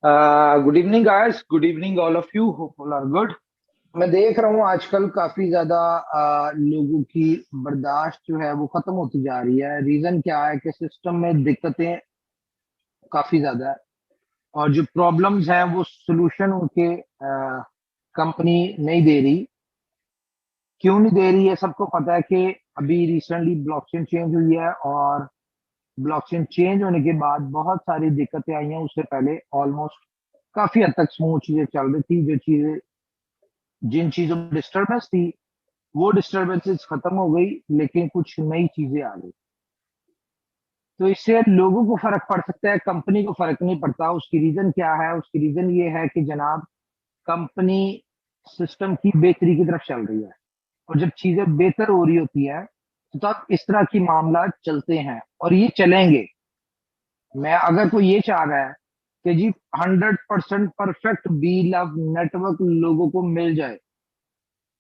Good evening guys, good evening all of you, hope all are good. मैं देख रहा हूँ आजकल काफी ज्यादा लोगों की बर्दाश्त जो है वो खत्म होती जा रही है। रीजन क्या है कि सिस्टम में दिक्कतें काफी ज्यादा है और जो प्रॉब्लम्स हैं वो सोल्यूशन उनके कंपनी नहीं दे रही। क्यों नहीं दे रही है? सबको पता है कि अभी रिसेंटली ब्लॉकचेन चेंज हुई है और ब्लॉकचेन चेंज होने के बाद बहुत सारी दिक्कतें आई हैं। उससे पहले ऑलमोस्ट काफी हद तक स्मूथ चीजें चल रही थी। जो चीजें जिन चीजों में डिस्टरबेंस थी वो डिस्टरबेंसेस खत्म हो गई, लेकिन कुछ नई चीजें आ गई। तो इससे लोगों को फर्क पड़ सकता है, कंपनी को फर्क नहीं पड़ता। उसकी रीजन क्या है? उसकी रीजन ये है कि जनाब, कंपनी सिस्टम की बेहतरी की तरफ चल रही है और जब चीजें बेहतर हो रही होती है तो तब इस तरह की मामला चलते हैं और ये चलेंगे। मैं अगर कोई ये चाह रहा है कि जी 100% परफेक्ट बी लव नेटवर्क लोगों को मिल जाए,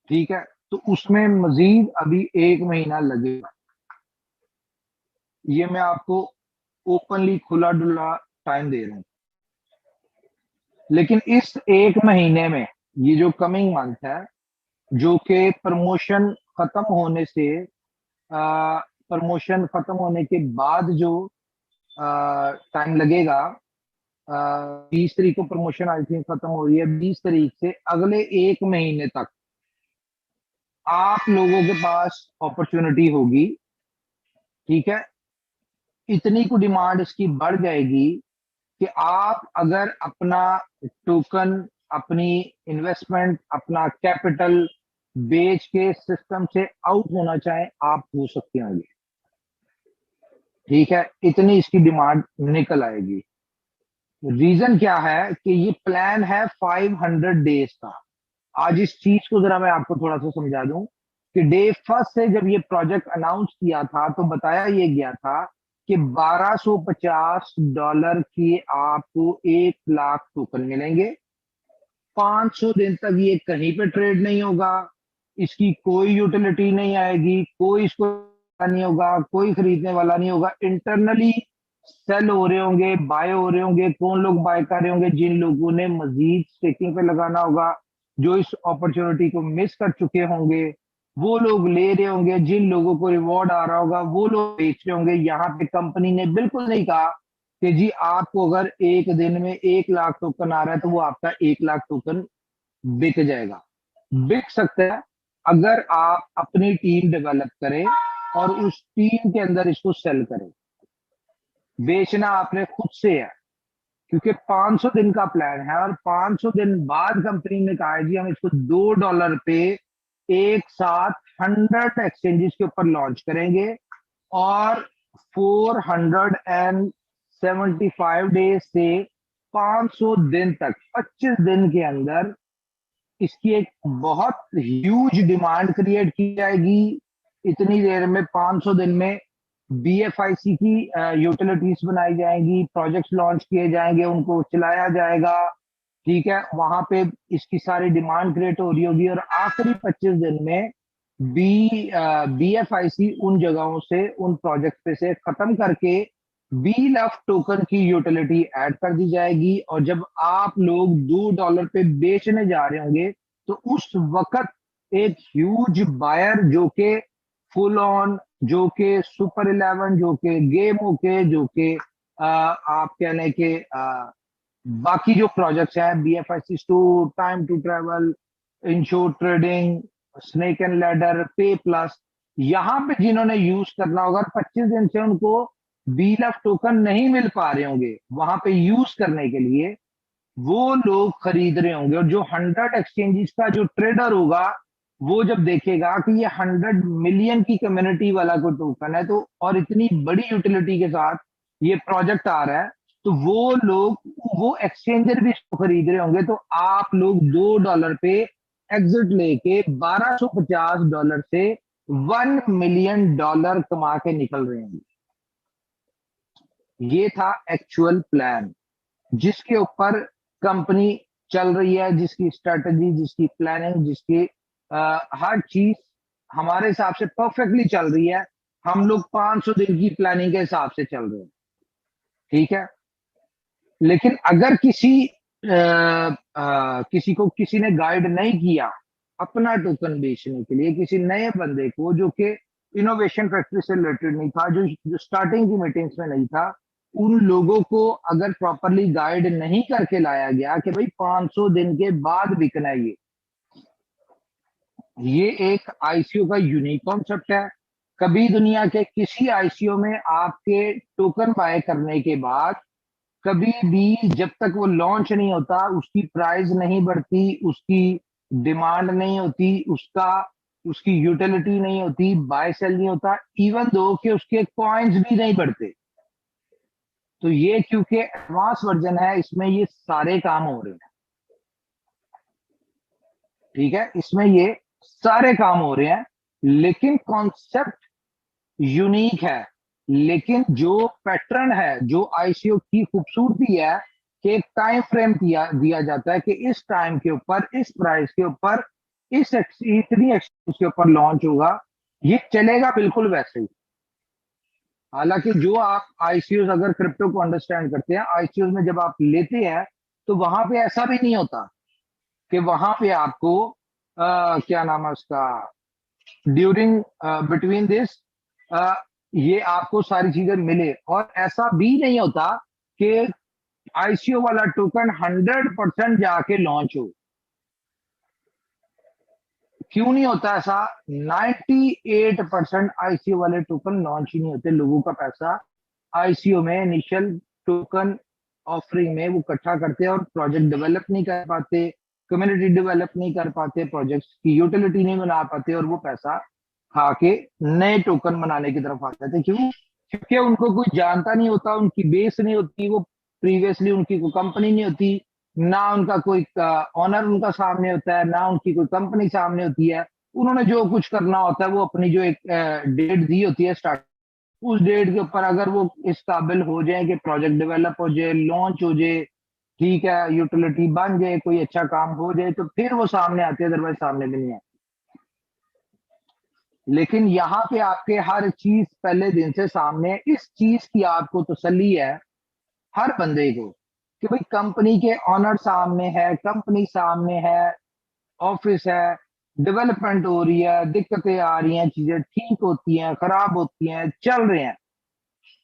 ठीक है, तो उसमें मजीद अभी 1 महीना लगेगा। ये मैं आपको ओपनली खुला डुला टाइम दे रहा हूँ। लेकिन इस 1 महीने में, ये जो कमिंग मंथ है, जो कि प्रमोशन खत्म होने के बाद जो टाइम लगेगा, 20 तारीख को प्रमोशन आई थिंक खत्म हो रही है। 20 तारीख से अगले 1 महीने तक आप लोगों के पास अपॉर्चुनिटी होगी, ठीक है। इतनी को डिमांड इसकी बढ़ जाएगी कि आप अगर अपना टोकन, अपनी इन्वेस्टमेंट, अपना कैपिटल बेच के सिस्टम से आउट होना चाहें, आप हो सकते होंगे, ठीक है। इतनी इसकी डिमांड निकल आएगी। रीजन क्या है कि ये प्लान है 500 डेज का। आज इस चीज को जरा मैं आपको थोड़ा सा समझा दूं कि डे फर्स्ट से जब ये प्रोजेक्ट अनाउंस किया था तो बताया ये गया था कि $1250 की आपको 1 लाख टोकन मिलेंगे। 500 दिन तक ये कहीं पे ट्रेड नहीं होगा, इसकी कोई यूटिलिटी नहीं आएगी, कोई इसको नहीं होगा, कोई खरीदने वाला नहीं होगा। इंटरनली सेल हो रहे होंगे, बाय हो रहे होंगे। कौन लोग बाय कर रहे होंगे? जिन लोगों ने मजीद स्टेकिंग पे लगाना होगा, जो इस अपॉर्चुनिटी को मिस कर चुके होंगे, वो लोग ले रहे होंगे। जिन लोगों को रिवॉर्ड आ रहा होगा वो लोग बेच रहे होंगे। यहाँ पे कंपनी ने बिल्कुल नहीं कहा कि जी आपको अगर एक दिन में 1 लाख टोकन आ रहा है तो वो आपका 1 लाख टोकन बिक जाएगा। बिक सकता है अगर आप अपनी टीम डेवलप करें और उस टीम के अंदर इसको सेल करें। बेचना आपने खुद से है, क्योंकि 500 दिन का प्लान है और 500 दिन बाद कंपनी ने कहा है जी हम इसको $2 पे एक साथ 100 एक्सचेंजेस के ऊपर लॉन्च करेंगे और 475 डेज से 500 दिन तक, 25 दिन के अंदर इसकी एक बहुत ह्यूज डिमांड क्रिएट की जाएगी। इतनी देर में, 500 दिन में, बीएफआईसी की यूटिलिटीज बनाई जाएंगी, प्रोजेक्ट्स लॉन्च किए जाएंगे, उनको चलाया जाएगा, ठीक है। वहां पे इसकी सारी डिमांड क्रिएट हो रही होगी और आखिरी 25 दिन में बीएफआईसी उन जगहों से, उन प्रोजेक्ट पे से खत्म करके बी लफ टोकन की यूटिलिटी ऐड कर दी जाएगी। और जब आप लोग $2 पे बेचने जा रहे होंगे तो उस वक्त एक ह्यूज बायर, जो कि फुल ऑन, जो कि सुपर 11, जो कि गेमों के, जो कि आप कहने के बाकी जो प्रोजेक्ट्स हैं, BFIC store, time to travel, insure trading, snake and ladder, pay plus, यहां पे जिन्होंने यूज करना होगा, 25 दिन से उनको बीलफ टोकन नहीं मिल पा रहे होंगे वहां पे यूज करने के लिए, वो लोग खरीद रहे होंगे। और जो 100 एक्सचेंजेस का जो ट्रेडर होगा वो जब देखेगा कि ये 100 मिलियन की कम्युनिटी वाला कोई टोकन है, तो और इतनी बड़ी यूटिलिटी के साथ ये प्रोजेक्ट आ रहा है, तो वो लोग, वो एक्सचेंजर भी इसको खरीद रहे होंगे। तो आप लोग $2 पे एग्जिट लेके $1250 से $1 मिलियन कमा के निकल रहे होंगे। ये था एक्चुअल प्लान जिसके ऊपर कंपनी चल रही है, जिसकी स्ट्रेटजी, जिसकी प्लानिंग, जिसकी हर चीज हमारे हिसाब से परफेक्टली चल रही है। हम लोग 500 दिन की प्लानिंग के हिसाब से चल रहे हैं, ठीक है। लेकिन अगर किसी को किसी ने गाइड नहीं किया अपना टोकन बेचने के लिए, किसी नए बंदे को जो कि इनोवेशन फैक्ट्री से रिलेटेड नहीं था, जो स्टार्टिंग की मीटिंग्स में नहीं था, उन लोगों को अगर प्रॉपरली गाइड नहीं करके लाया गया कि भाई 500 दिन के बाद बिकना है ये एक आईसीओ का यूनिक कॉन्सेप्ट है। कभी दुनिया के किसी आईसीओ में आपके टोकन बाय करने के बाद कभी भी जब तक वो लॉन्च नहीं होता उसकी प्राइस नहीं बढ़ती, उसकी डिमांड नहीं होती, उसकी यूटिलिटी नहीं होती, बाय सेल नहीं होता, इवन दो कि उसके कॉइन्स भी नहीं बढ़ते। तो ये क्योंकि एडवांस वर्जन है, इसमें ये सारे काम हो रहे हैं। ठीक है, इसमें ये सारे काम हो रहे हैं, लेकिन कॉन्सेप्ट यूनिक है। लेकिन जो पैटर्न है, जो आईसीओ की खूबसूरती है कि एक टाइम फ्रेम दिया जाता है कि इस टाइम के ऊपर, इस प्राइस के ऊपर, इतनी एक्सचेंज के ऊपर लॉन्च होगा, ये चलेगा बिल्कुल वैसे ही। हालांकि जो आप आईसीओ अगर क्रिप्टो को अंडरस्टैंड करते हैं, आईसीओ में जब आप लेते हैं तो वहां पे ऐसा भी नहीं होता कि वहां पे आपको क्या नाम है उसका, ड्यूरिंग बिटवीन दिस ये आपको सारी चीजें मिले। और ऐसा भी नहीं होता कि आईसीओ वाला टोकन 100% जाके लॉन्च हो। क्यों नहीं होता ऐसा? 98% आईसीओ वाले टोकन लॉन्च ही नहीं होते। लोगों का पैसा आईसीओ में इनिशियल टोकन ऑफरिंग में वो इकट्ठा करते हैं और प्रोजेक्ट डेवलप नहीं कर पाते, कम्युनिटी डेवलप नहीं कर पाते, प्रोजेक्ट्स की यूटिलिटी नहीं बना पाते, और वो पैसा खा के नए टोकन बनाने की तरफ आ जाते। क्यों? क्योंकि उनको कोई जानता नहीं होता, उनकी बेस नहीं होती, वो प्रीवियसली उनकी कोई कंपनी नहीं होती, ना उनका कोई ऑनर उनका सामने होता है, ना उनकी कोई कंपनी सामने होती है। उन्होंने जो कुछ करना होता है वो अपनी जो एक डेट दी होती है स्टार्ट, उस डेट के ऊपर अगर वो इस काबिल हो जाए कि प्रोजेक्ट डेवलप हो जाए, लॉन्च हो जाए, ठीक है, यूटिलिटी बन जाए, कोई अच्छा काम हो जाए, तो फिर वो सामने आते हैं, अदरवाइज सामने भी नहीं आते। लेकिन यहाँ पे आपके हर चीज पहले दिन से सामने है। इस चीज की आपको तसल्ली है हर बंदे को कि भाई कंपनी के ऑनर सामने है, कंपनी सामने है, ऑफिस है, डेवलपमेंट हो रही है, दिक्कतें आ रही हैं, चीजें ठीक होती हैं, खराब होती हैं, चल रहे हैं।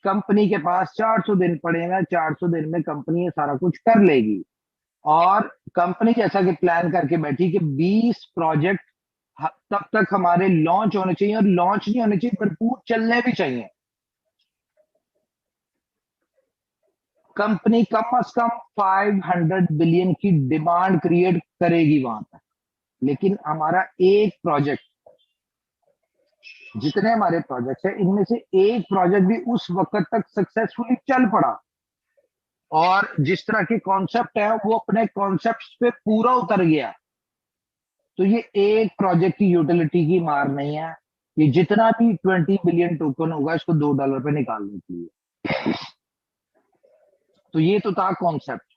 कंपनी के पास 400 दिन पड़े हैं, 400 दिन में कंपनी ये सारा कुछ कर लेगी। और कंपनी जैसा कि प्लान करके बैठी कि 20 प्रोजेक्ट तब तक हमारे लॉन्च होने चाहिए, और लॉन्च नहीं होने चाहिए, भरपूर चलने भी चाहिए। कंपनी कम से कम 500 बिलियन की डिमांड क्रिएट करेगी वहां तक। लेकिन हमारा एक प्रोजेक्ट, जितने हमारे प्रोजेक्ट है इनमें से एक प्रोजेक्ट भी उस वक्त तक सक्सेसफुली चल पड़ा, और जिस तरह के कॉन्सेप्ट है वो अपने कॉन्सेप्ट पे पूरा उतर गया, तो ये एक प्रोजेक्ट की यूटिलिटी की मार नहीं है। ये जितना भी 20 बिलियन टोकन होगा इसको $2 पे निकालने के लिए। तो ये तो था कॉन्सेप्ट।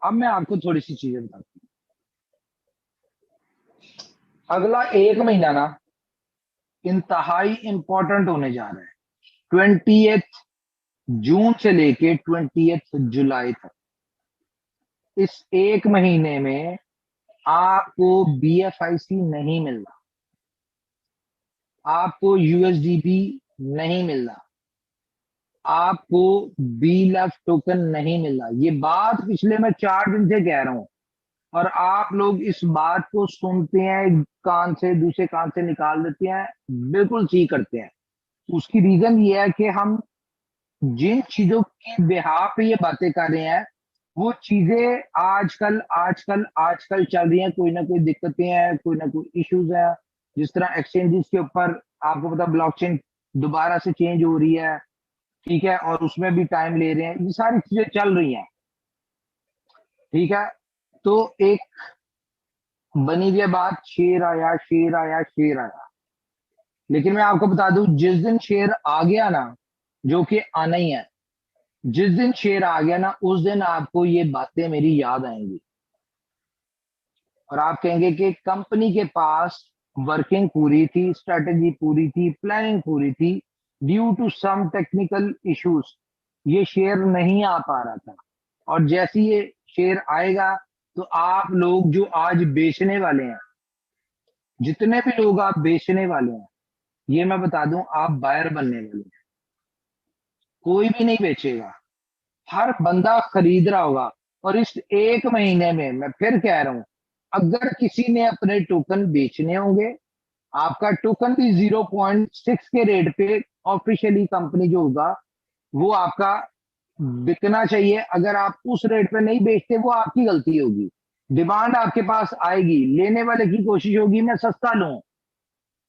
अब मैं आपको थोड़ी सी चीजें बताता हूँ। अगला एक महीना ना इंतहाई इंपॉर्टेंट होने जा रहा है। 20 जून से लेके 20 जुलाई तक, इस एक महीने में आपको बीएफआईसी नहीं मिल रहा, आपको यूएसडीबी नहीं मिल रहा, आपको बीएलएफ टोकन नहीं मिल रहा। ये बात पिछले मैं 4 दिन से कह रहा हूं, और आप लोग इस बात को सुनते हैं, एक कान से दूसरे कान से निकाल देते हैं, बिल्कुल ठीक करते हैं। उसकी रीजन ये है कि हम जिन चीजों की बिहार पे ये बातें कर रहे हैं, वो चीजें आजकल आजकल आजकल चल रही हैं। कोई ना कोई दिक्कतें हैं, कोई ना कोई इश्यूज है। जिस तरह एक्सचेंजेस के ऊपर आपको पता, ब्लॉकचेन दोबारा से चेंज हो रही है, ठीक है, और उसमें भी टाइम ले रहे हैं, ये सारी चीजें चल रही हैं। ठीक है, तो एक बनी हुई है बात, शेर आया शेर आया शेर आया। लेकिन मैं आपको बता दूं, जिस दिन शेर आ गया ना, जो कि आना ही है, जिस दिन शेर आ गया ना उस दिन आपको ये बातें मेरी याद आएंगी, और आप कहेंगे कि कंपनी के पास वर्किंग पूरी थी, स्ट्रेटेजी पूरी थी, प्लानिंग पूरी थी, due to some technical issues ये शेयर नहीं आ पा रहा था, और जैसे ये शेयर आएगा तो आप लोग जो आज बेचने वाले हैं, जितने भी लोग आप बेचने वाले हैं, ये मैं बता दूं, आप बायर बनने वाले हैं। कोई भी नहीं बेचेगा, हर बंदा खरीद रहा होगा। और इस एक महीने में मैं फिर कह रहा हूं, अगर किसी ने अपने टोकन बेचने होंगे, आपका टोकन भी 0.6 के रेट पे ऑफिशियली कंपनी जो होगा वो आपका बिकना चाहिए। अगर आप उस रेट पे नहीं बेचते, वो आपकी गलती होगी। डिमांड आपके पास आएगी, लेने वाले की कोशिश होगी मैं सस्ता लूं,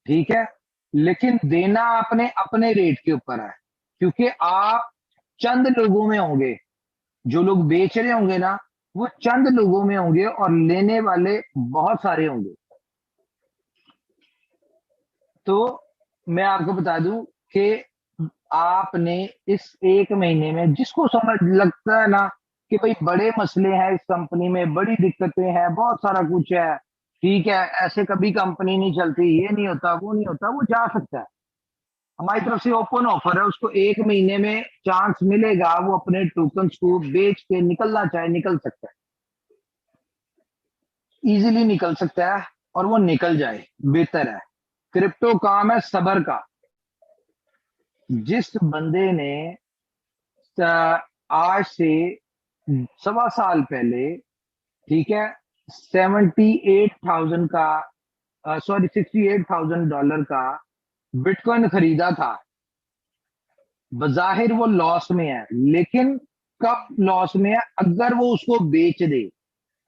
ठीक है, लेकिन देना आपने अपने रेट के ऊपर है। क्योंकि आप चंद लोगों में होंगे, जो लोग बेच रहे होंगे ना, वो चंद लोगों में होंगे और लेने वाले बहुत सारे होंगे। तो मैं आपको बता दूं कि आपने इस एक महीने में, जिसको समझ लगता है ना कि भाई बड़े मसले हैं इस कंपनी में, बड़ी दिक्कतें हैं, बहुत सारा कुछ है, ठीक है, ऐसे कभी कंपनी नहीं चलती, ये नहीं होता, वो नहीं होता, वो जा सकता है। हमारी तरफ से ओपन ऑफर है, उसको एक महीने में चांस मिलेगा, वो अपने टोकन्स को बेच के निकलना चाहे निकल सकता है, इजीली निकल सकता है, और वो निकल जाए बेहतर है। क्रिप्टो काम है सबर का। जिस बंदे ने आज से 1.25 साल पहले, ठीक है, 78,000 का, सॉरी, $68,000 का बिटकॉइन खरीदा था, बजाहिर वो लॉस में है, लेकिन कब लॉस में है? अगर वो उसको बेच दे,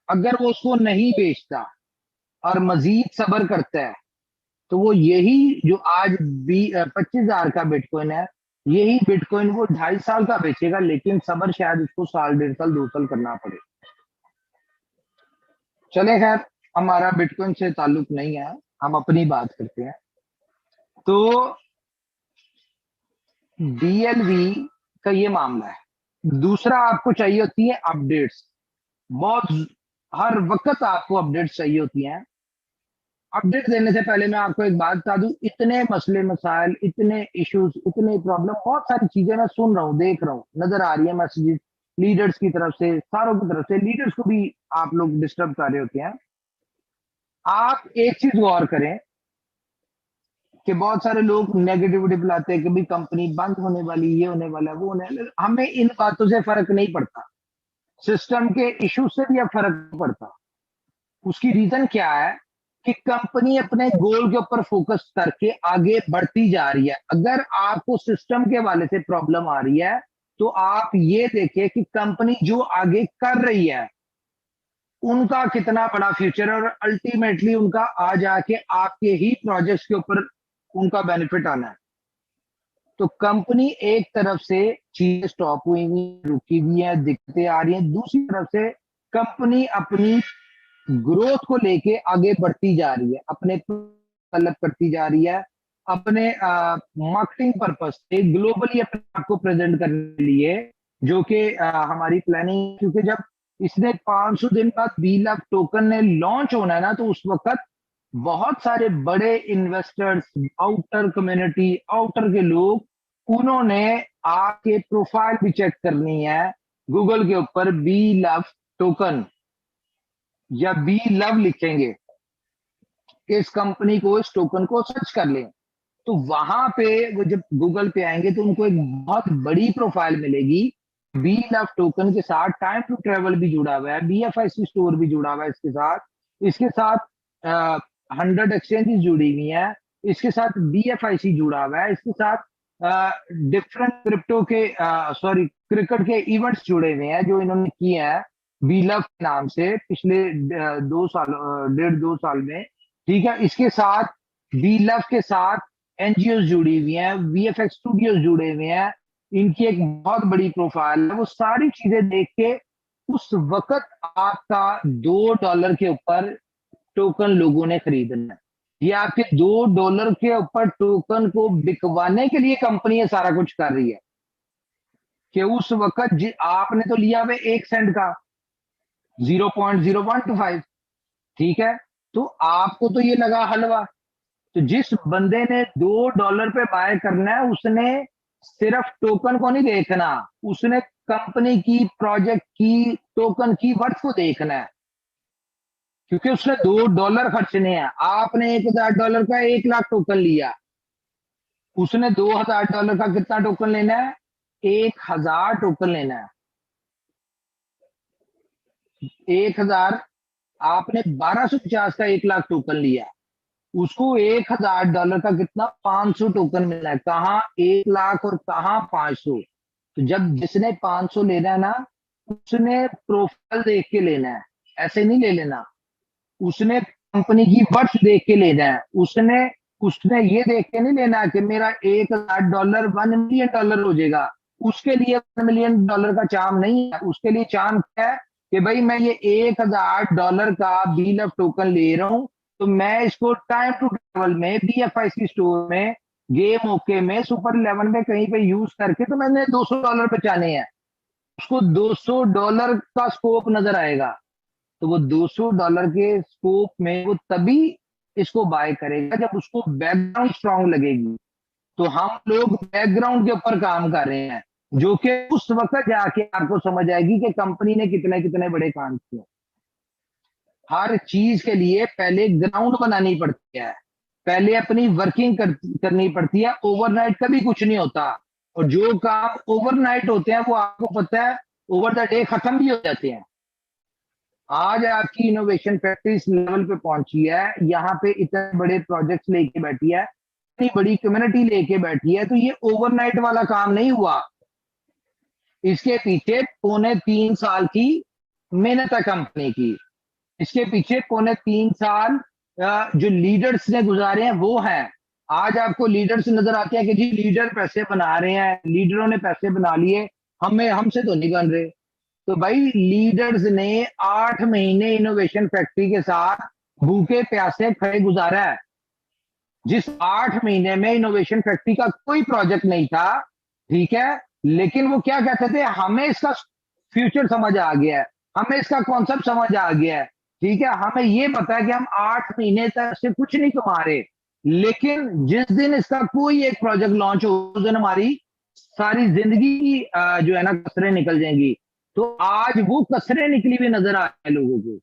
अगर वो उसको नहीं बेचता और मजीद सब्र करता है, तो वो यही जो आज 25,000 का बिटकॉइन है, यही बिटकॉइन वो 2.5 साल का बेचेगा, लेकिन सब्र शायद उसको साल, 1.5 साल, 2 साल करना पड़े। चले खैर, हमारा बिटकॉइन से ताल्लुक नहीं है, हम अपनी बात करते हैं। तो डीएलवी का ये मामला है। दूसरा, आपको चाहिए होती है अपडेट्स, बहुत, हर वक्त आपको अपडेट्स चाहिए होती हैं। अपडेट देने से पहले मैं आपको एक बात बता दूं, इतने मसले मसाइल, इतने इश्यूज, इतने प्रॉब्लम, बहुत सारी चीजें मैं सुन रहा हूँ, देख रहा हूँ, नजर आ रही है मैसेजेस लीडर्स की तरफ से, सारों की तरफ से। लीडर्स को भी आप लोग डिस्टर्ब कर रहे होते हैं। आप एक चीज गौर करें कि बहुत सारे लोग नेगेटिविटी फैलाते हैं कि भाई कंपनी बंद होने वाली, ये होने वाला है, वो होने वाला है। हमें इन बातों से फर्क नहीं पड़ता, सिस्टम के इशू से भी अब फर्क नहीं पड़ता। उसकी रीजन क्या है कि कंपनी अपने गोल के ऊपर फोकस करके आगे बढ़ती जा रही है। अगर आपको सिस्टम के वाले से प्रॉब्लम आ रही है, तो आप ये देखें कि कंपनी जो आगे कर रही है, उनका कितना बड़ा फ्यूचर है, और अल्टीमेटली उनका आ जाके आपके ही प्रोजेक्ट्स के ऊपर उनका बेनिफिट आना है। तो कंपनी एक तरफ से चीजें स्टॉप हुई हुई, रुकी हुई है, दिक्कतें आ रही हैं, दूसरी तरफ से कंपनी अपनी ग्रोथ को लेके आगे बढ़ती जा रही है, अपने डेवलप करती जा रही है, अपने मार्केटिंग पर्पस से ग्लोबली अपने आप को प्रेजेंट करने के लिए, जो कि हमारी प्लानिंग। क्योंकि जब इसने 500 दिन बाद बी लैब टोकन ने लॉन्च होना है ना, तो उस वक्त बहुत सारे बड़े इन्वेस्टर्स, आउटर कम्युनिटी, आउटर के लोग, उन्होंने आके प्रोफाइल भी चेक करनी है गूगल के ऊपर, बी लव टोकन या बी लव लिखेंगे, इस कंपनी को, इस टोकन को सर्च कर लें, तो वहां पे वो जब गूगल पे आएंगे तो उनको एक बहुत बड़ी प्रोफाइल मिलेगी। बी लव टोकन के साथ टाइम टू ट्रेवल भी जुड़ा हुआ है, बीएफआईसी स्टोर भी जुड़ा हुआ है इसके साथ 100 एक्सचेंजेस जुड़ी हुई हैं, इसके साथ बीएफआईसी जुड़ा हुआ है, इसके साथ डिफरेंट क्रिप्टो के, सॉरी, क्रिकेट के इवेंट्स जुड़े हुए हैं जो इन्होंने किए हैं बी लव के नाम से पिछले 2 साल, 1.5 2 साल में, ठीक है। इसके साथ बी लव के साथ एनजीओ जुड़ी हुई हैं, वीएफएक्स स्टूडियोज जुड़े हुए हैं, इनकी एक बहुत बड़ी प्रोफाइल है। वो सारी चीजें देख के उस वक्त आपका $2 के ऊपर टोकन लोगों ने खरीदना है। ये आपके $2 के ऊपर टोकन को बिकवाने के लिए कंपनी ये सारा कुछ कर रही है, कि उस वक्त आपने तो लिया हुआ 1 सेंट का, 0.0125, ठीक है, तो आपको तो ये लगा हलवा। तो जिस बंदे ने $2 पे बाय करना है, उसने सिर्फ टोकन को नहीं देखना, उसने कंपनी की, प्रोजेक्ट की, टोकन की वर्थ को देखना है, क्योंकि उसने $2 खर्चने हैं। आपने $1,000 का 1 लाख टोकन लिया, उसने $2,000 का कितना टोकन लेना है? 1,000 टोकन लेना है। 1,000, आपने 1250 का 1 लाख टोकन लिया, उसको $1,000 का कितना, 500 टोकन मिला है। कहाँ 1 लाख और कहाँ 500? तो जब जिसने 500 लेना है ना, उसने प्रोफाइल देख के लेना है, ऐसे नहीं ले लेना। उसने कंपनी की वर्थ देख के लेना है, उसने उसने ये देख के नहीं लेना कि मेरा $1,000 $1 मिलियन हो जाएगा। उसके लिए $1 मिलियन का चार्म नहीं है, उसके लिए चार्म क्या है कि भाई मैं ये $1,000 का बिल ऑफ टोकन ले रहा हूं, तो मैं इसको टाइम टू ट्रेवल में, BFIC स्टोर में, गेम ओके में, सुपर 11 में कहीं पे यूज करके तो मैंने $200 बचाने हैं। उसको $200 का स्कोप नजर आएगा, तो वो $200 के स्कोप में वो तभी इसको बाय करेगा जब उसको बैकग्राउंड स्ट्रांग लगेगी। तो हम लोग बैकग्राउंड के ऊपर काम कर रहे हैं, जो कि उस वक्त जाके आपको समझ आएगी कि कंपनी ने कितने कितने बड़े काम किए। हर चीज के लिए पहले ग्राउंड बनानी पड़ती है, पहले अपनी वर्किंग करनी पड़ती है। ओवरनाइट कभी कुछ नहीं होता, और जो काम ओवरनाइट होते हैं वो आपको पता है ओवर द डे खत्म भी हो जाते हैं। आज आपकी इनोवेशन फैक्ट्री इस लेवल पे पहुंची है, यहाँ पे इतने बड़े प्रोजेक्ट्स लेके बैठी है, इतनी बड़ी कम्युनिटी लेके बैठी है, तो ये ओवरनाइट वाला काम नहीं हुआ। इसके पीछे 3.25 साल की मेहनत है कंपनी की। इसके पीछे 3.25 साल जो लीडर्स ने गुजारे हैं वो हैं। आज आपको लीडर्स नजर आते हैं कि जी लीडर पैसे बना रहे हैं, लीडरों ने पैसे बना लिए, हमें हमसे तो नहीं बन रहे। तो भाई लीडर्स ने 8 महीने इनोवेशन फैक्ट्री के साथ भूखे प्यासे खड़े गुजारा है। जिस 8 महीने में इनोवेशन फैक्ट्री का कोई प्रोजेक्ट नहीं था, ठीक है, लेकिन वो क्या कहते थे, हमें इसका फ्यूचर समझ आ गया है, हमें इसका कॉन्सेप्ट समझ आ गया है, ठीक है, हमें ये पता है कि हम 8 महीने तक से कुछ नहीं कमा रहे, लेकिन जिस दिन इसका कोई एक प्रोजेक्ट लॉन्च हो उस दिन हमारी सारी जिंदगी की जो है ना कसरें निकल जाएंगी। तो आज वो कसरें निकली हुई नजर आ रही है लोगों को,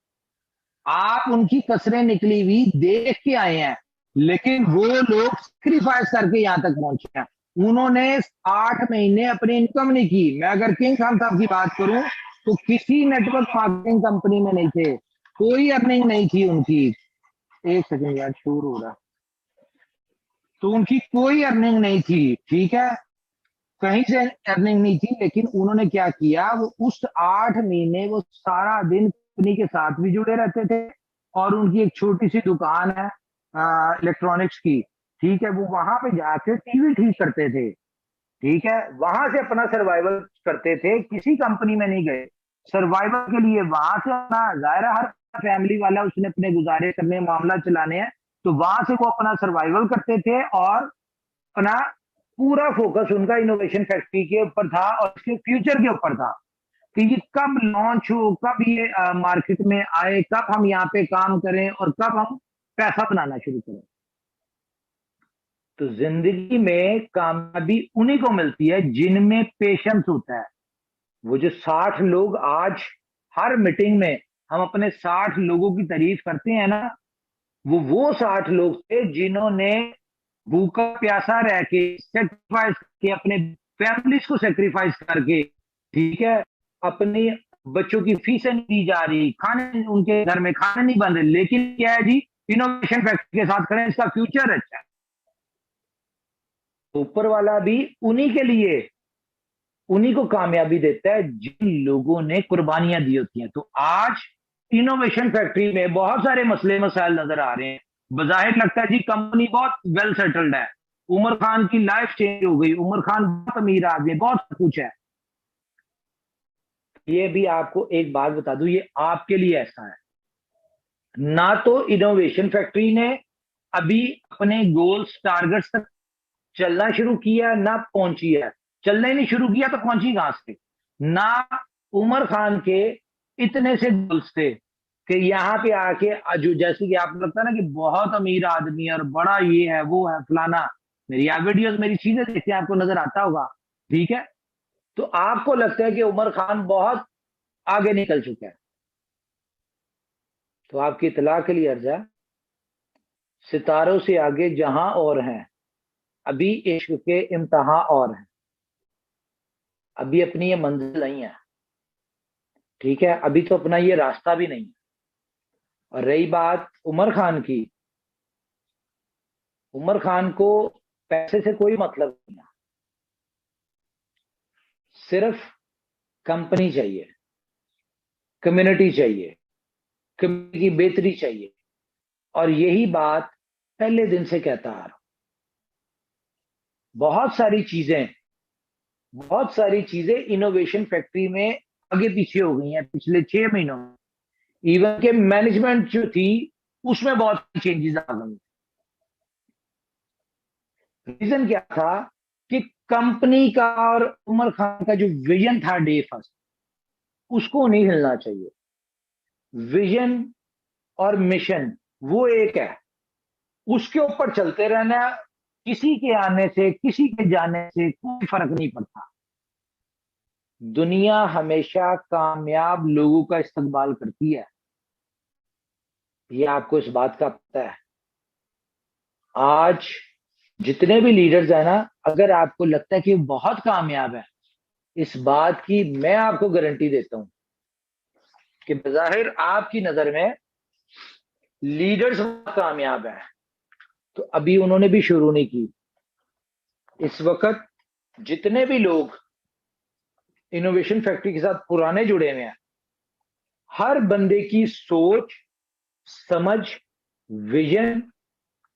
आप उनकी कसरें निकली हुई देख के आए हैं, लेकिन वो लोग सेक्रीफाइस करके यहां तक पहुंचे हैं। उन्होंने 8 महीने अपनी इनकम नहीं की। मैं अगर किंग खान साहब की बात करूं तो किसी नेटवर्क मार्केटिंग कंपनी में नहीं थे, कोई अर्निंग नहीं थी उनकी। एक सेकंड यार, शोर हो रहा। तो उनकी कोई अर्निंग नहीं थी, ठीक है, कहीं से अर्निंग नहीं थी, लेकिन उन्होंने क्या किया, वो उस 8 महीने वो सारा दिन कंपनी के साथ भी जुड़े रहते थे, और उनकी एक छोटी सी दुकान है इलेक्ट्रॉनिक्स की, ठीक है, वो वहां पे जाके टीवी ठीक करते थे, ठीक है, वहां से अपना सर्वाइवल करते थे, किसी कंपनी में नहीं गए सर्वाइवल के लिए। वहां से अपना, जाहिर है हर फैमिली वाला उसने अपने गुजारे करने, मामला चलाने हैं, तो वहां से वो अपना सर्वाइवल करते थे, और अपना पूरा फोकस उनका इनोवेशन फैक्ट्री के ऊपर था और इसके फ्यूचर के ऊपर था कि ये कब लॉन्च हो, कब ये मार्केट में आए, कब हम यहाँ पे काम करें और कब हम पैसा बनाना शुरू करें। तो जिंदगी में कामयाबी उन्हीं को मिलती है जिनमें पेशेंस होता है। वो जो 60 लोग आज हर मीटिंग में हम अपने 60 लोगों की तारीफ करते हैं ना, वो 60 लोग थे जिन्होंने भूखा प्यासा रह के, सेक्रीफाइस के, अपने फैमिलीज को सेक्रीफाइस करके, ठीक है, अपनी बच्चों की फीसें नहीं दी जा रही, खाने उनके घर में खाने नहीं बन रहे, लेकिन क्या है जी, इनोवेशन फैक्ट्री के साथ खड़े, इसका फ्यूचर अच्छा है। ऊपर वाला भी उन्हीं के लिए, उन्हीं को कामयाबी देता है जिन लोगों ने कुर्बानियां दी होती हैं। तो आज इनोवेशन फैक्ट्री में बहुत सारे मसले मसाइल नजर आ रहे हैं। बजाहिर लगता है जी कंपनी बहुत वेल सेटल्ड है, उमर खान की लाइफ चेंज हो गई, उमर खान बहुत अमीर आदमी, बहुत कुछ है। ये भी आपको एक बात बता दूं, ये आपके लिए ऐसा है ना, तो इनोवेशन फैक्ट्री ने अभी अपने गोल्स टारगेट्स तक चलना शुरू किया ना पहुंची है। चलना ही नहीं शुरू किया तो पहुंची कहां से ना। उमर खान के इतने से गोल्स थे कि यहाँ पे आके जो, जैसे कि आपको लगता है ना कि बहुत अमीर आदमी है और बड़ा ये है वो है फलाना, मेरी आप वीडियोस मेरी चीजें देखते हैं, आपको नजर आता होगा, ठीक है। तो आपको लगता है कि उमर खान बहुत आगे निकल चुका है, तो आपकी इतला के लिए अर्जा, सितारों से आगे जहां और हैं, अभी इश्क के इम्तहां और हैं, अभी अपनी ये मंजिल नहीं है, ठीक है, अभी तो अपना ये रास्ता भी नहीं है। और रही बात उमर खान की, उमर खान को पैसे से कोई मतलब नहीं है, सिर्फ कंपनी चाहिए, कम्युनिटी चाहिए, कम्युनिटी की बेहतरी चाहिए। और यही बात पहले दिन से कहता आ रहा हूं। बहुत सारी चीजें इनोवेशन फैक्ट्री में आगे पीछे हो गई हैं पिछले 6 महीनों में। इवन के मैनेजमेंट जो थी उसमें बहुत चेंजेस आ गई। रीजन क्या था कि कंपनी का और उमर खान का जो विजन था डे फर्स्ट, उसको नहीं हिलना चाहिए। विजन और मिशन वो एक है, उसके ऊपर चलते रहना। किसी के आने से किसी के जाने से कोई फर्क नहीं पड़ता। दुनिया हमेशा कामयाब लोगों का इस्तकबाल करती है, ये आपको इस बात का पता है। आज जितने भी लीडर्स हैं ना, अगर आपको लगता है कि वो बहुत कामयाब है, इस बात की मैं आपको गारंटी देता हूं कि बज़ाहिर आपकी नजर में लीडर्स बहुत कामयाब है, तो अभी उन्होंने भी शुरू नहीं की। इस वक्त जितने भी लोग इनोवेशन फैक्ट्री के साथ पुराने जुड़े हुए हैं, हर बंदे की सोच, समझ, विजन,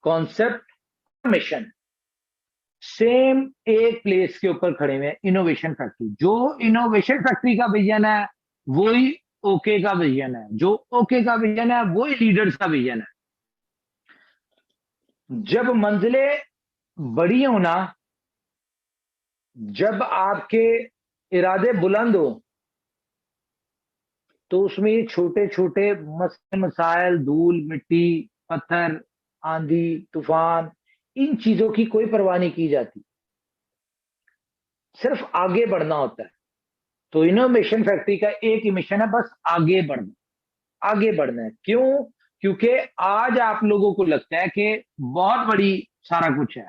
कॉन्सेप्ट, मिशन सेम एक प्लेस के ऊपर खड़े हुए हैं। इनोवेशन फैक्ट्री, जो इनोवेशन फैक्ट्री का विजन है वही ओके का विजन है, जो ओके का विजन है वही लीडर्स का विजन है। जब मंजिलें बड़ी हो ना, जब आपके इरादे बुलंद हो, तो उसमें ये छोटे छोटे मसले मसाइल, धूल मिट्टी, पत्थर, आंधी तूफान, इन चीजों की कोई परवाह नहीं की जाती, सिर्फ आगे बढ़ना होता है। तो इनोवेशन फैक्ट्री का एक ही मिशन है, बस आगे बढ़ना। आगे बढ़ना है क्यों? क्योंकि आज आप लोगों को लगता है कि बहुत बड़ी सारा कुछ है,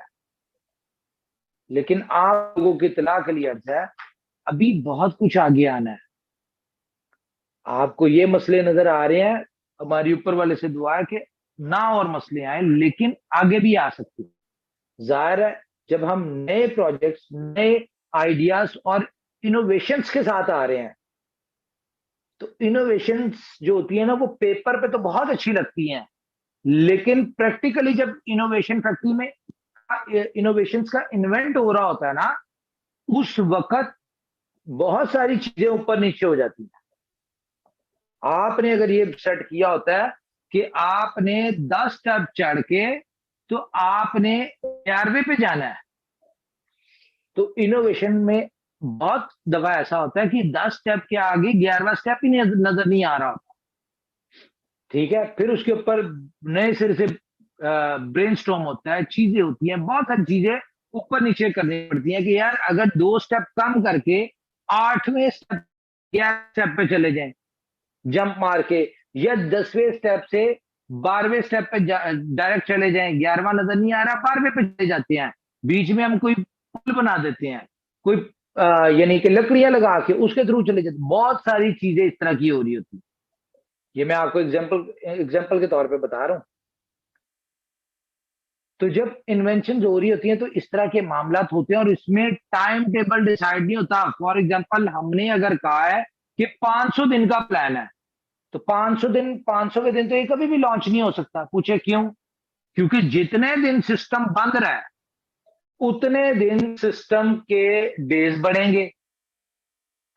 लेकिन आप लोगों की इतला के लिए अर्ज है, अभी बहुत कुछ आगे आना है। आपको ये मसले नजर आ रहे हैं, हमारी ऊपर वाले से दुआ है कि ना और मसले आए, लेकिन आगे भी आ सकते हैं। जाहिर है, जब हम नए प्रोजेक्ट्स, नए आइडियाज और इनोवेशंस के साथ आ रहे हैं, तो इनोवेशंस जो होती है ना, वो पेपर पे तो बहुत अच्छी लगती हैं, लेकिन प्रैक्टिकली जब इनोवेशन फैक्ट्री में इनोवेशंस का इन्वेंट हो रहा होता है ना, उस वक्त बहुत सारी चीजें ऊपर नीचे हो जाती हैं। आपने अगर ये सेट किया होता है कि आपने 10 स्टेप चढ़ के तो आपने 11वें पे जाना है, तो इनोवेशन में बहुत दफा ऐसा होता है कि 10 स्टेप के आगे 11वां स्टेप ही नजर नहीं आ रहा होता, ठीक है। फिर उसके ऊपर नए सिरे से ब्रेनस्टॉर्म होता है, चीजें होती हैं, बहुत सारी चीजें ऊपर नीचे करनी पड़ती हैं कि यार अगर 2 स्टेप कम करके 8वें स्टेप, 11 स्टेप पे चले जाएं जंप मार के, या 10वें स्टेप से 12वें स्टेप पे डायरेक्ट चले जाएं, 11वां नजर नहीं आ रहा, 12वें पे चले जाते हैं, बीच में हम कोई पुल बना देते हैं, कोई यानी कि लकड़ियां लगा के उसके थ्रू चले जाते। बहुत सारी चीजें इस तरह की हो रही होती, ये मैं आपको एग्जाम्पल के तौर पे बता रहा हूं। तो जब इन्वेंशन हो रही होती है तो इस तरह के मामला होते हैं, और इसमें टाइम टेबल डिसाइड नहीं होता। फॉर एग्जांपल, हमने अगर कहा है कि 500 दिन का प्लान है, तो 500 दिन, 500वें दिन तो ये कभी भी लॉन्च नहीं हो सकता। पूछे क्यों? क्योंकि जितने दिन सिस्टम बंद रहे उतने दिन सिस्टम के डेज बढ़ेंगे।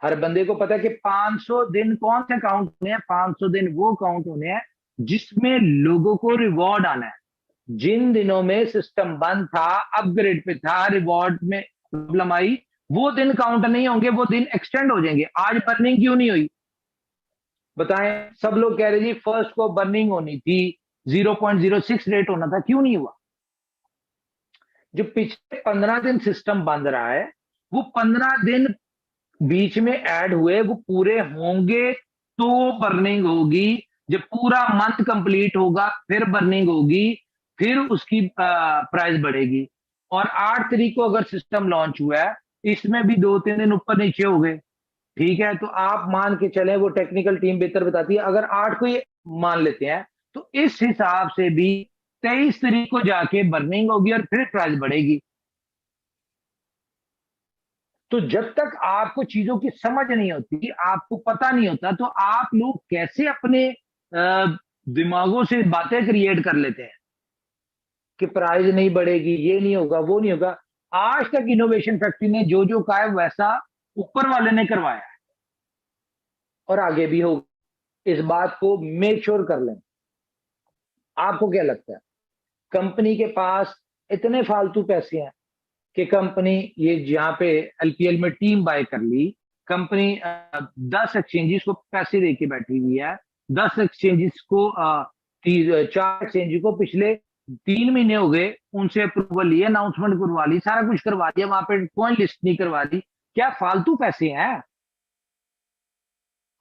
हर बंदे को पता है कि 500 दिन कौन से काउंट होने हैं, 500 दिन वो काउंट होने हैं जिसमें लोगों को रिवॉर्ड आना है। जिन दिनों में सिस्टम बंद था, अपग्रेड पे था, रिवॉर्ड में प्रॉब्लम आई, वो दिन काउंट नहीं होंगे, वो दिन एक्सटेंड हो जाएंगे। आज बर्निंग क्यों नहीं हुई बताएं? सब लोग कह रहे जी फर्स्ट को बर्निंग होनी थी, 0.06 रेट होना था, क्यों नहीं हुआ? जो पिछले 15 दिन सिस्टम बंद रहा है, वो 15 दिन बीच में ऐड हुए, वो पूरे होंगे तो बर्निंग होगी। जब पूरा मंथ कंप्लीट होगा फिर बर्निंग होगी, फिर उसकी प्राइस बढ़ेगी। और 8 तारीख को अगर सिस्टम लॉन्च हुआ है, इसमें भी 2-3 दिन ऊपर नीचे हो गए, ठीक है, तो आप मान के चले, वो टेक्निकल टीम बेहतर बताती है, अगर 8 को ये मान लेते हैं तो इस हिसाब से भी 23 तारीख को जाके बर्निंग होगी और फिर प्राइस बढ़ेगी। तो जब तक आपको चीजों की समझ नहीं होती, आपको पता नहीं होता, तो आप लोग कैसे अपने दिमागों से बातें क्रिएट कर लेते हैं कि प्राइस नहीं बढ़ेगी, ये नहीं होगा, वो नहीं होगा। आज तक इनोवेशन फैक्ट्री ने जो जो कहा है वैसा ऊपर वाले ने करवाया है, और आगे भी होगा। इस बात को मेक श्योर कर लें। आपको क्या लगता है, कंपनी के पास इतने फालतू पैसे हैं कि कंपनी ये जहां पे एलपीएल में टीम बाय कर ली, कंपनी 10 एक्सचेंजेस को पैसे दे के बैठी हुई है। 10 एक्सचेंजेस को 4 एक्सचेंज को पिछले 3 महीने हो गए, उनसे अप्रूवल ली, अनाउंसमेंट करवा ली, सारा कुछ करवा दिया, वहां पे कोई लिस्ट नहीं करवा दी। क्या फालतू पैसे हैं?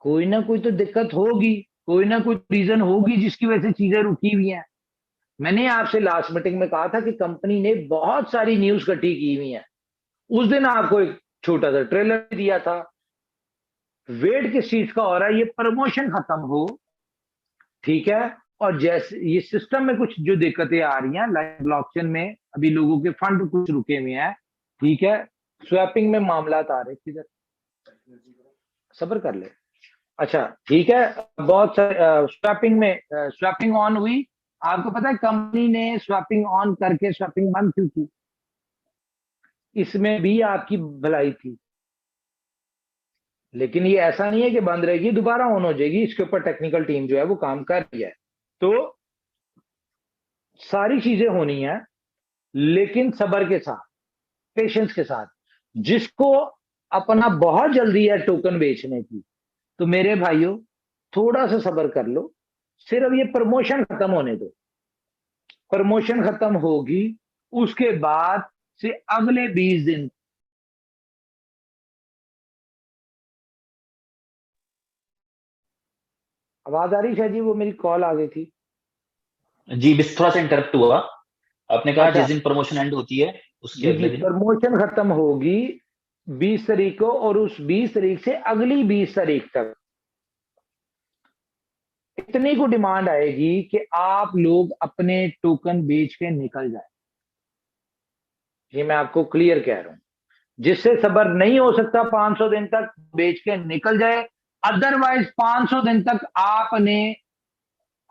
कोई ना कोई तो दिक्कत होगी, कोई ना कोई रीजन होगी जिसकी वजह से चीजें रुकी हुई हैं। मैंने आपसे लास्ट मीटिंग में कहा था कि कंपनी ने बहुत सारी न्यूज इकट्ठी की हुई है। उस दिन आपको एक छोटा सा ट्रेलर दिया था। वेट किस चीज का हो रहा है, ये प्रमोशन खत्म हो, ठीक है। और जैसे ये सिस्टम में कुछ जो दिक्कतें आ रही हैं, लाइक ब्लॉकचेन में अभी लोगों के फंड कुछ रुके हुए हैं, ठीक है। स्वैपिंग में मामला आ रहे, किधर सबर कर ले। अच्छा, ठीक है। बहुत सारे स्वैपिंग में स्वैपिंग ऑन हुई। आपको पता है कंपनी ने स्वैपिंग ऑन करके स्वैपिंग बंद क्यों की? इसमें भी आपकी भलाई थी। लेकिन ये ऐसा नहीं है कि बंद रहेगी, दोबारा ऑन हो जाएगी। इसके ऊपर टेक्निकल टीम जो है वो काम कर रही है। तो सारी चीजें होनी है, लेकिन सबर के साथ, पेशेंस के साथ। जिसको अपना बहुत जल्दी है टोकन बेचने की, तो मेरे भाइयों थोड़ा सा सबर कर लो। सिर्फ ये प्रमोशन खत्म होने दो। प्रमोशन खत्म होगी, उसके बाद से अगले 20 दिन। आवाज आ रही शायद जी, वो मेरी कॉल आ गई थी। जी बस थोड़ा सा इंटरप्ट हुआ। आपने कहा अच्छा, जिस दिन प्रमोशन एंड होती है उसके जी जी, अगले दिन। प्रमोशन खत्म होगी 20 तारीख को, और उस 20 तारीख से अगली 20 तारीख तक इतनी को डिमांड आएगी कि आप लोग अपने टोकन बेच के निकल जाए। ये मैं आपको क्लियर कह रहा हूं। जिससे सबर नहीं हो सकता 500 दिन तक बेच के निकल जाए। अदरवाइज 500 दिन तक आपने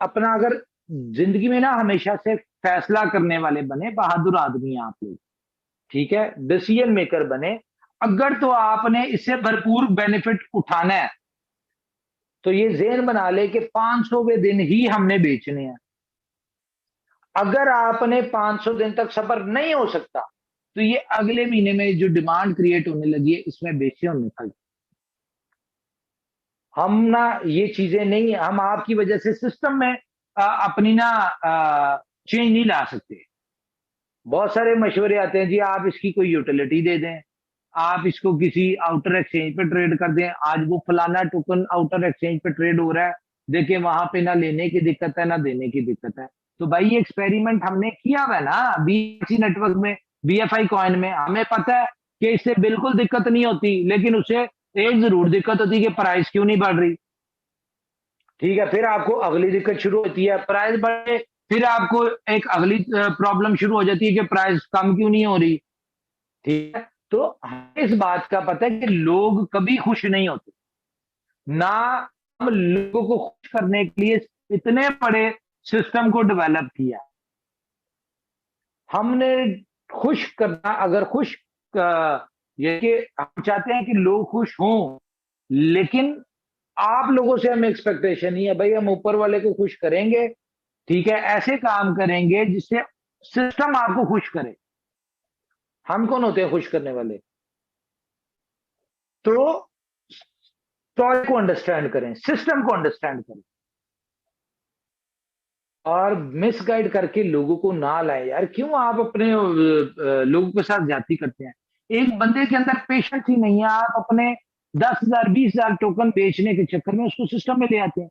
अपना, अगर जिंदगी में ना हमेशा से फैसला करने वाले बने, बहादुर आदमी हैं आप लोग, ठीक है, डिसीजन मेकर बने। अगर तो आपने इससे भरपूर बेनिफिट उठाना है, तो ये जेन बना ले कि 500वें दिन ही हमने बेचने हैं। अगर आपने 500 दिन तक सबर नहीं हो सकता, तो ये अगले महीने में जो डिमांड क्रिएट होने लगी है, इसमें बेचे और निकल। हम ना ये चीजें नहीं, हम आपकी वजह से सिस्टम में अपनी ना चेंज नहीं ला सकते। बहुत सारे मशवरे आते हैं जी, आप इसकी कोई यूटिलिटी दे दें, आप इसको किसी आउटर एक्सचेंज पे ट्रेड कर दें। आज वो फलाना टोकन आउटर एक्सचेंज पे ट्रेड हो रहा है, देखिए वहां पे ना लेने की दिक्कत है ना देने की दिक्कत है। तो भाई ये एक्सपेरिमेंट हमने किया हुआ है ना बीएससी नेटवर्क में, बीएफआई कॉइन में। हमें पता है कि इससे बिल्कुल दिक्कत नहीं होती, लेकिन उससे एक जरूर दिक्कत होती है कि प्राइस क्यों नहीं बढ़ रही। ठीक है, फिर आपको अगली दिक्कत शुरू होती है, प्राइस बढ़े। फिर आपको एक अगली प्रॉब्लम शुरू हो जाती है कि प्राइस कम क्यों नहीं हो रही। ठीक है, तो हमें इस बात का पता है कि लोग कभी खुश नहीं होते ना। हम लोगों को खुश करने के लिए इतने बड़े सिस्टम को डेवलप किया हमने। खुश करना, अगर खुश ये कि हम चाहते हैं कि लोग खुश हों, लेकिन आप लोगों से हमें एक्सपेक्टेशन नहीं है भाई हम ऊपर वाले को खुश करेंगे, ठीक है, ऐसे काम करेंगे जिससे सिस्टम आपको खुश करे। हम कौन होते हैं खुश करने वाले? तो टॉय को अंडरस्टैंड करें, सिस्टम को अंडरस्टैंड करें। और मिसगाइड करके लोगों को ना लाए यार। क्यों आप अपने लोगों के साथ जाति करते हैं? एक बंदे के अंदर पेशेंस ही नहीं है, आप अपने 10,000 20,000 टोकन बेचने के चक्कर में उसको सिस्टम में ले आते हैं।